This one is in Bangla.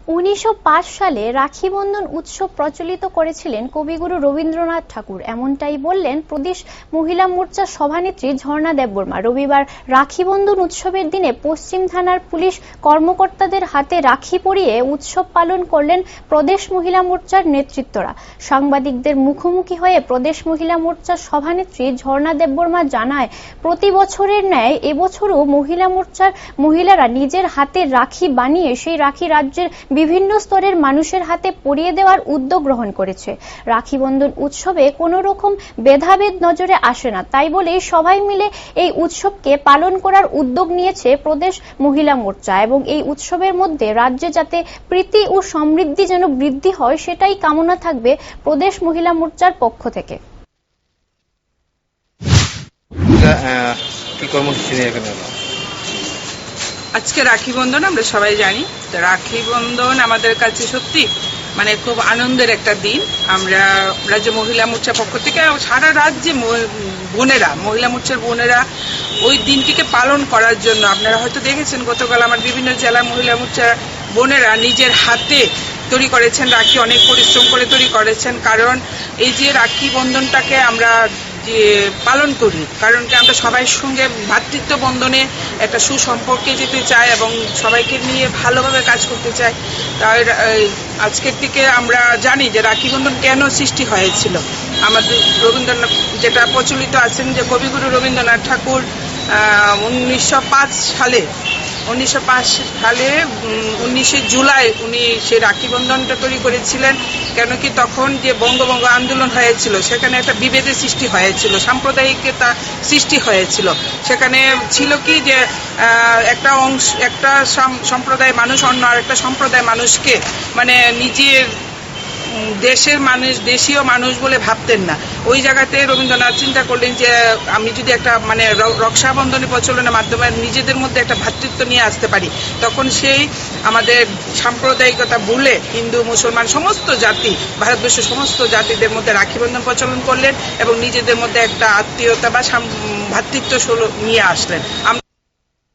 1905 সালে রাখি বন্ধন উৎসব প্রচলিত করেছিলেন কবিগুরু রবীন্দ্রনাথ ঠাকুর। এমনটাই বললেন প্রদেশ মহিলা মোর্চার সভানেত্রী ঝর্ণা দেববর্মা। রবিবার রাখি বন্ধন উৎসবের দিনে পশ্চিম থানার পুলিশ কর্মকর্তাদের হাতে রাখি পরিয়ে উৎসব পালন করলেন প্রদেশ মহিলা মোর্চার নেতৃত্বরা। সাংবাদিকদের মুখোমুখি হয়ে প্রদেশ মহিলা মোর্চার সভানেত্রী ঝর্ণা দেববর্মা জানায়, প্রতি বছরের ন্যায় এবছরও মহিলা মোর্চার মহিলারা নিজের হাতে রাখি বানিয়ে সেই রাখি রাজ্যের বিভিন্ন স্তরের মানুষের হাতে পরিয়ে দেওয়ার উদ্যোগ গ্রহণ করেছে। রাখি বন্ধন উৎসবে কোনো রকম ভেদাভেদ নজরে আসে না, তাই বলে সবাই মিলে এই উৎসবকে পালন করার উদ্যোগ নিয়েছে প্রদেশ মহিলা মোর্চা এবং এই উৎসবের মধ্যে রাজ্যে যাতে প্রীতি ও সমৃদ্ধি যেন বৃদ্ধি হয় সেটাই কামনা থাকবে প্রদেশ মহিলা মোর্চার পক্ষ থেকে। আজকে রাখি বন্ধন আমরা সবাই জানি, রাখি বন্ধন আমাদের কাছে সত্যি মানে খুব আনন্দের একটা দিন। আমরা রাজ্য মহিলা মোর্চার পক্ষ থেকে সারা রাজ্যে বোনেরা, মহিলা মোর্চার বোনেরা ওই দিনটিকে পালন করার জন্য, আপনারা হয়তো দেখেছেন গতকাল আমার বিভিন্ন জেলার মহিলা মোর্চার বোনেরা নিজের হাতে তৈরি করেছেন রাখি, অনেক পরিশ্রম করে তৈরি করেছেন। কারণ এই যে রাখি বন্ধনটাকে আমরা যে পালন করি, কারণ কি আমরা সবাই সঙ্গে ভ্রাতৃত্ব বন্ধনে একটা সুসম্পর্কে যেতে চাই এবং সবাইকে নিয়ে ভালোভাবে কাজ করতে চাই। তাই আজকের থেকে আমরা জানি যে রাখি বন্ধন কেন সৃষ্টি হয়েছিল। আমাদের রবীন্দ্রনাথ যেটা প্রচলিত আছেন যে কবিগুরু রবীন্দ্রনাথ ঠাকুর 1905 সালে 19 জুলাই উনি সেই রাখি বন্ধনটা তৈরি করেছিলেন। কেন কি তখন যে বঙ্গভঙ্গ আন্দোলন হয়েছিল সেখানে একটা বিভেদের সৃষ্টি হয়েছিল, সাম্প্রদায়িকতা সৃষ্টি হয়েছিল। সেখানে ছিল কি যে একটা সম্প্রদায় মানুষ অন্য আরেকটা সম্প্রদায় মানুষকে মানে নিজের দেশের মানুষ, দেশীয় মানুষ বলে ভাবতেন না। ওই জায়গাতে রবীন্দ্রনাথ চিন্তা করলেন যে আমি যদি একটা মানে রক্ষাবন্ধনের প্রচলনের মাধ্যমে নিজেদের মধ্যে একটা ভ্রাতৃত্ব নিয়ে আসতে পারি, তখন সেই আমাদের সাম্প্রদায়িকতা ভুলে হিন্দু মুসলমান সমস্ত জাতি, ভারতবর্ষের সমস্ত জাতিদের মধ্যে রাখি বন্ধন প্রচলন করলেন এবং নিজেদের মধ্যে একটা আত্মীয়তা বা ভ্রাতৃত্ব নিয়ে আসলেন।